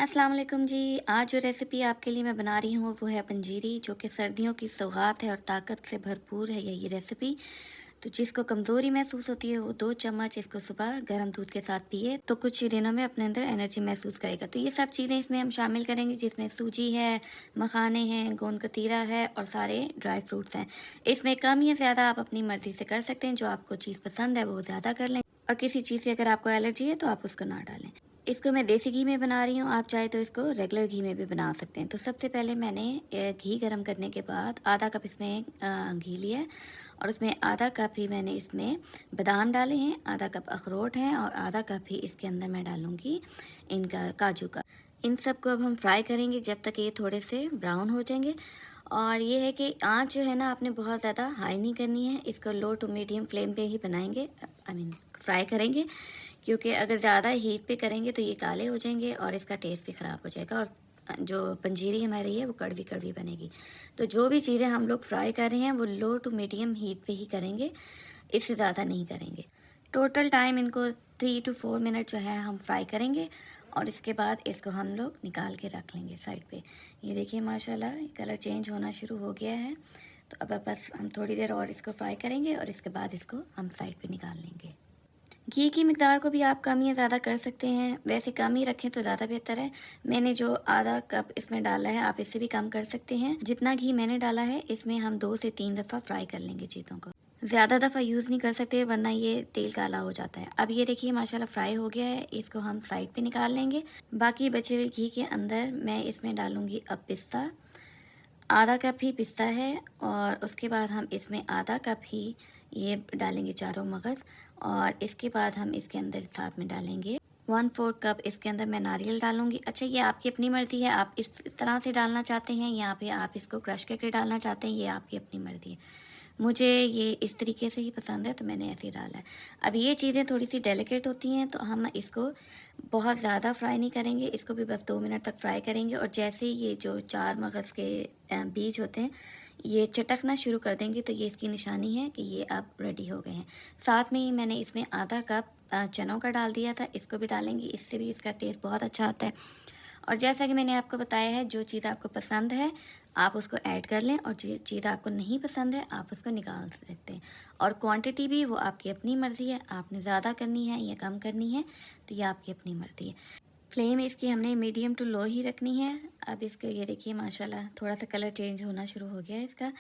अस्सलाम वालेकुम जी। आज जो रेसिपी आपके लिए मैं बना रही हूँ वो है पंजीरी, जो कि सर्दियों की सौगात है और ताकत से भरपूर है ये रेसिपी। तो जिसको कमज़ोरी महसूस होती है वो 2 चम्मच इसको सुबह गर्म दूध के साथ पिए तो कुछ ही दिनों में अपने अंदर एनर्जी महसूस करेगा। तो ये सब चीज़ें इसमें हम शामिल करेंगे, जिसमें सूजी है, मखाने हैं, गोंद कतीरा है और सारे ड्राई फ्रूट्स हैं। इसमें कम या ज़्यादा आप अपनी मर्ज़ी से कर सकते हैं। जो आपको चीज़ पसंद है वो ज़्यादा कर लें और किसी चीज़ से अगर आपको एलर्जी है तो आप उसको ना डालें। इसको मैं देसी घी में बना रही हूँ, आप चाहे तो इसको रेगुलर घी में भी बना सकते हैं। तो सबसे पहले मैंने घी गरम करने के बाद आधा कप इसमें घी लिया है और उसमें आधा कप ही मैंने इसमें बादाम डाले हैं, आधा कप अखरोट हैं और आधा कप ही इसके अंदर मैं डालूँगी इनका काजू का। इन सब को अब हम फ्राई करेंगे जब तक ये थोड़े से ब्राउन हो जाएंगे। और ये है कि आँच जो है ना आपने बहुत ज़्यादा हाई नहीं करनी है, इसको लो टू मीडियम फ्लेम पे ही बनाएंगे, फ्राई करेंगे। क्योंकि अगर ज़्यादा हीट पे करेंगे तो ये काले हो जाएंगे और इसका टेस्ट भी ख़राब हो जाएगा और जो पंजीरी हमारी है वो कड़वी कड़वी बनेगी। तो जो भी चीज़ें हम लोग फ्राई कर रहे हैं वो लो टू मीडियम हीट पे ही करेंगे, इससे ज़्यादा नहीं करेंगे। टोटल टाइम इनको 3 to 4 मिनट जो है हम फ्राई करेंगे और इसके बाद इसको हम लोग निकाल के रख लेंगे साइड पे। ये देखिए माशाल्लाह कलर चेंज होना शुरू हो गया है। तो अब बस हम थोड़ी देर और इसको फ्राई करेंगे और इसके बाद इसको हम साइड पे निकाल लेंगे। घी की मिकदार को भी आप कम या ज़्यादा कर सकते हैं, वैसे कम ही रखें तो ज़्यादा बेहतर है। मैंने जो आधा कप इसमें डाला है आप इससे भी कम कर सकते हैं। जितना घी मैंने डाला है इसमें हम 2 से 3 दफ़ा फ्राई कर लेंगे चीज़ों को। ज़्यादा दफ़ा यूज़ नहीं कर सकते वरना ये तेल काला हो जाता है। अब ये देखिए माशाल्लाह फ्राई हो गया है, इसको हम साइड पे निकाल लेंगे। बाकी बचे हुए घी के अंदर मैं इसमें डालूँगी अब पिस्ता, आधा कप ही पिस्ता है और उसके बाद हम इसमें आधा कप ही ये डालेंगे चारों मगज़ और इसके बाद हम इसके अंदर साथ में डालेंगे 1/4 कप इसके अंदर मैं नारियल डालूंगी। अच्छा, ये आपकी अपनी मर्ज़ी है, आप इस तरह से डालना चाहते हैं या फिर आप इसको क्रश करके डालना चाहते हैं, ये आपकी अपनी मर्ज़ी है। मुझे ये इस तरीके से ही पसंद है तो मैंने ऐसे ही डाला है। अब ये चीज़ें थोड़ी सी डेलिकेट होती हैं तो हम इसको बहुत ज़्यादा फ्राई नहीं करेंगे, इसको भी बस 2 मिनट तक फ्राई करेंगे और जैसे ही ये जो 4 मगज़ के बीज होते हैं ये चटकना शुरू कर देंगे तो ये इसकी निशानी है कि ये अब रेडी हो गए हैं। साथ में ही मैंने इसमें आधा कप चनों का डाल दिया था, इसको भी डालेंगे, इससे भी इसका टेस्ट बहुत अच्छा आता है। और जैसा कि मैंने आपको बताया है जो चीज़ आपको पसंद है आप उसको ऐड कर लें और जो चीज़ आपको नहीं पसंद है आप उसको निकाल सकते हैं। और क्वांटिटी भी वो आपकी अपनी मर्ज़ी है, आपने ज़्यादा करनी है या कम करनी है तो ये आपकी अपनी मर्ज़ी है। फ्लेम इसकी हमने मीडियम टू लो ही रखनी है। अब इसके ये देखिए माशाल्लाह थोड़ा सा कलर चेंज होना शुरू हो गया है इसका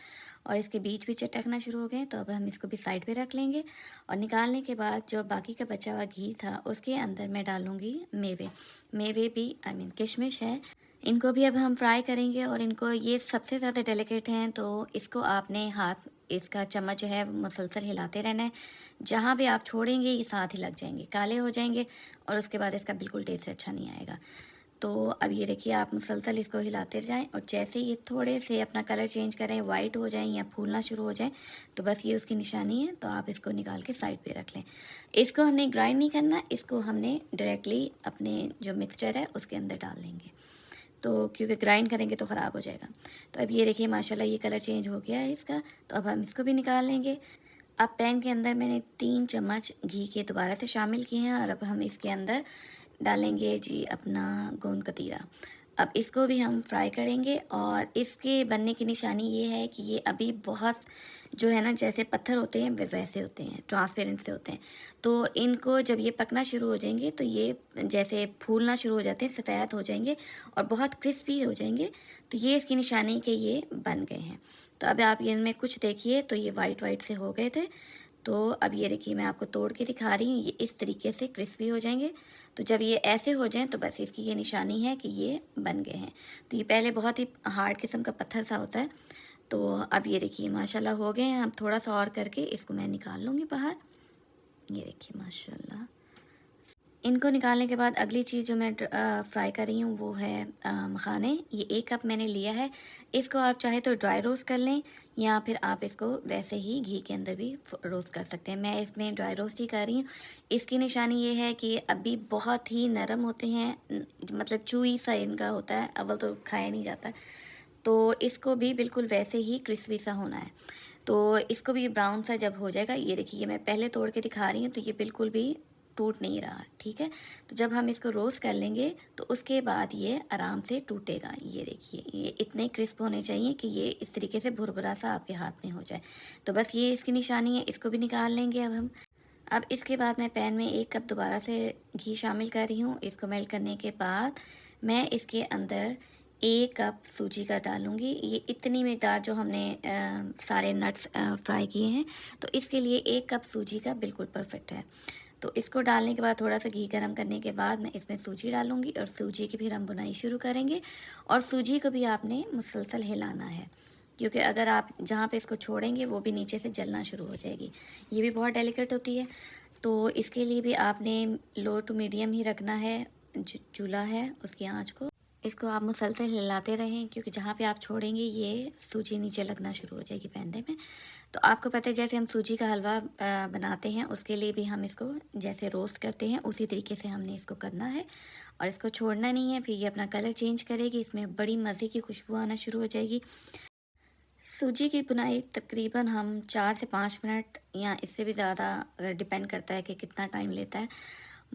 और इसके बीच भी चटकना शुरू हो गए। तो अब हम इसको भी साइड पे रख लेंगे और निकालने के बाद जो बाकी का बचा हुआ घी था उसके अंदर मैं डालूँगी मेवे। मेवे भी किशमिश है, इनको भी अब हम फ्राई करेंगे और इनको ये सबसे ज़्यादा डेलिकेट हैं तो इसको आपने हाथ इसका चम्मच जो है मुसलसल हिलाते रहना है। जहाँ भी आप छोड़ेंगे ये साथ ही लग जाएंगे, काले हो जाएंगे और उसके बाद इसका बिल्कुल टेस्ट अच्छा नहीं आएगा। तो अब ये देखिए आप मुसलसल इसको हिलाते जाएं और जैसे ये थोड़े से अपना कलर चेंज करें, वाइट हो जाएं या फूलना शुरू हो जाए तो बस ये उसकी निशानी है। तो आप इसको निकाल के साइड पे रख लें। इसको हमने ग्राइंड नहीं करना, इसको हमने डायरेक्टली अपने जो मिक्सचर है उसके अंदर डाल लेंगे, तो क्योंकि ग्राइंड करेंगे तो ख़राब हो जाएगा। तो अब ये देखिए माशाल्लाह ये कलर चेंज हो गया है इसका। तो अब हम इसको भी निकाल लेंगे। अब पैन के अंदर मैंने 3 चम्मच घी के दोबारा से शामिल किए हैं और अब हम इसके अंदर डालेंगे जी अपना गोंद कतीरा। अब इसको भी हम फ्राई करेंगे और इसके बनने की निशानी ये है कि ये अभी बहुत जो है ना जैसे पत्थर होते हैं वे वैसे होते हैं, ट्रांसपेरेंट से होते हैं। तो इनको जब ये पकना शुरू हो जाएंगे तो ये जैसे फूलना शुरू हो जाते हैं, सफ़ेद हो जाएंगे और बहुत क्रिस्पी हो जाएंगे। तो ये इसकी निशानी कि ये बन गए हैं। तो अब आप ये इनमें कुछ देखिए तो ये वाइट वाइट से हो गए थे। तो अब ये देखिए मैं आपको तोड़ के दिखा रही हूँ, ये इस तरीके से क्रिस्पी हो जाएंगे। तो जब ये ऐसे हो जाएं तो बस इसकी ये निशानी है कि ये बन गए हैं। तो ये पहले बहुत ही हार्ड किस्म का पत्थर सा होता है। तो अब ये देखिए माशाल्लाह हो गए हैं। अब थोड़ा सा और करके इसको मैं निकाल लूँगी बाहर। ये देखिए माशाल्लाह इनको निकालने के बाद अगली चीज़ जो मैं फ्राई कर रही हूँ वो है मखाने। ये 1 कप मैंने लिया है। इसको आप चाहे तो ड्राई रोस्ट कर लें या फिर आप इसको वैसे ही घी के अंदर भी रोस्ट कर सकते हैं। मैं इसमें ड्राई रोस्ट ही कर रही हूँ। इसकी निशानी ये है कि अभी बहुत ही नरम होते हैं, मतलब चूई सा इनका होता है, अव्वल तो खाया नहीं जाता। तो इसको भी बिल्कुल वैसे ही क्रिस्पी सा होना है। तो इसको भी ब्राउन सा जब हो जाएगा, ये देखिए मैं पहले तोड़ के दिखा रही हूँ तो ये बिल्कुल भी टूट नहीं रहा, ठीक है। तो जब हम इसको रोस्ट कर लेंगे तो उसके बाद ये आराम से टूटेगा। ये देखिए, ये इतने क्रिस्प होने चाहिए कि ये इस तरीके से भुरभुरा सा आपके हाथ में हो जाए। तो बस ये इसकी निशानी है, इसको भी निकाल लेंगे अब हम। अब इसके बाद मैं पैन में 1 कप दोबारा से घी शामिल कर रही हूँ। इसको मेल्ट करने के बाद मैं इसके अंदर 1 कप सूजी का डालूँगी। ये इतनी मिकदार जो हमने सारे नट्स फ्राई किए हैं, तो इसके लिए 1 कप सूजी का बिल्कुल परफेक्ट है। तो इसको डालने के बाद थोड़ा सा घी गर्म करने के बाद मैं इसमें सूजी डालूँगी और सूजी की फिर हम बुनाई शुरू करेंगे। और सूजी को भी आपने मुसलसल हिलाना है, क्योंकि अगर आप जहाँ पे इसको छोड़ेंगे वो भी नीचे से जलना शुरू हो जाएगी। ये भी बहुत डेलिकेट होती है, तो इसके लिए भी आपने लो टू मीडियम ही रखना है चूल्हा है उसकी आंच को। इसको आप मुसलसल हिलाते रहें, क्योंकि जहाँ पे आप छोड़ेंगे ये सूजी नीचे लगना शुरू हो जाएगी पैंदे में। तो आपको पता है जैसे हम सूजी का हलवा बनाते हैं, उसके लिए भी हम इसको जैसे रोस्ट करते हैं उसी तरीके से हमने इसको करना है और इसको छोड़ना नहीं है। फिर ये अपना कलर चेंज करेगी, इसमें बड़ी मज़े की खुशबू आना शुरू हो जाएगी। सूजी की बुनाई तकरीबन हम 4 से 5 मिनट या इससे भी ज़्यादा, अगर डिपेंड करता है कि कितना टाइम लेता है,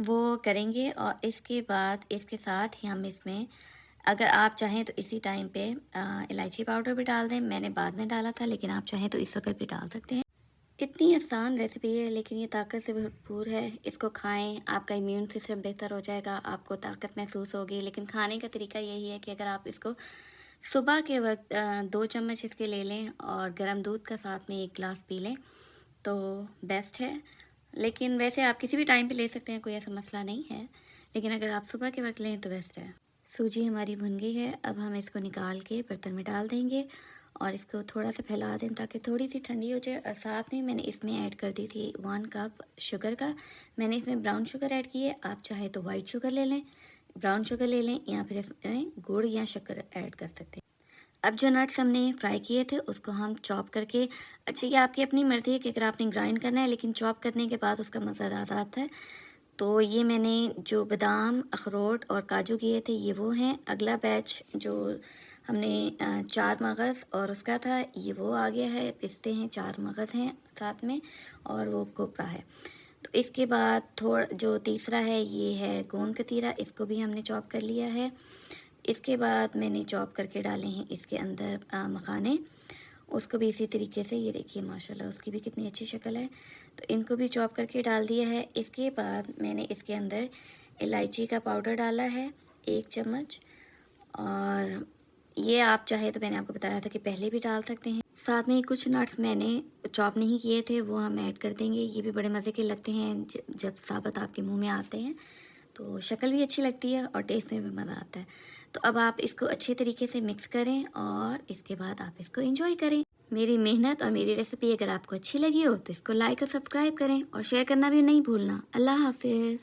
वो करेंगे। और इसके बाद इसके साथ ही हम इसमें, अगर आप चाहें तो इसी टाइम पे इलायची पाउडर भी डाल दें। मैंने बाद में डाला था, लेकिन आप चाहें तो इस वक्त भी डाल सकते हैं। इतनी आसान रेसिपी है, लेकिन ये ताकत से भरपूर है। इसको खाएं, आपका इम्यून सिस्टम बेहतर हो जाएगा, आपको ताकत महसूस होगी। लेकिन खाने का तरीका यही है कि अगर आप इसको सुबह के वक्त 2 चम्मच इसके ले लें और गर्म दूध का साथ में 1 गिलास पी लें तो बेस्ट है। लेकिन वैसे आप किसी भी टाइम पे ले सकते हैं, कोई ऐसा मसला नहीं है, लेकिन अगर आप सुबह के वक्त लें तो बेस्ट है। सूजी हमारी भुन गई है, अब हम इसको निकाल के बर्तन में डाल देंगे और इसको थोड़ा सा फैला दें ताकि थोड़ी सी ठंडी हो जाए। और साथ में मैंने इसमें ऐड कर दी थी 1 कप शुगर का। मैंने इसमें ब्राउन शुगर ऐड की है, आप चाहे तो वाइट शुगर ले लें, ब्राउन शुगर ले लें, या फिर इसमें गुड़ या शक्कर ऐड कर सकते हैं। अब जो नट्स हमने फ्राई किए थे उसको हम चॉप करके, अच्छा ये आपकी अपनी मर्ज़ी है कि अगर आपने ग्राइंड करना है, लेकिन चॉप करने के बाद उसका मज़ा ज़्यादा आता है। तो ये मैंने जो बादाम, अखरोट और काजू किए थे ये वो हैं। अगला बैच जो हमने 4 मगज़ और उसका था, ये वो आ गया है। पिस्ते हैं, 4 मगज़ हैं साथ में, और वो कोपरा है। तो इसके बाद जो तीसरा है ये है गोंद कतीरा, इसको भी हमने चॉप कर लिया है। इसके बाद मैंने चॉप करके डाले हैं इसके अंदर मखाने, उसको भी इसी तरीके से, ये देखिए माशाल्लाह उसकी भी कितनी अच्छी शक्ल है, तो इनको भी चॉप करके डाल दिया है। इसके बाद मैंने इसके अंदर इलायची का पाउडर डाला है 1 चम्मच, और ये आप चाहे तो मैंने आपको बताया था कि पहले भी डाल सकते हैं। साथ में कुछ नट्स मैंने चॉप नहीं किए थे, वो हम ऐड कर देंगे। ये भी बड़े मज़े के लगते हैं जब साबुत आपके मुंह में आते हैं, तो शक्ल भी अच्छी लगती है और टेस्ट में भी मज़ा आता है। तो अब आप इसको अच्छे तरीके से मिक्स करें और इसके बाद आप इसको एंजॉय करें। मेरी मेहनत और मेरी रेसिपी अगर आपको अच्छी लगी हो तो इसको लाइक और सब्सक्राइब करें और शेयर करना भी नहीं भूलना। अल्लाह हाफिज़।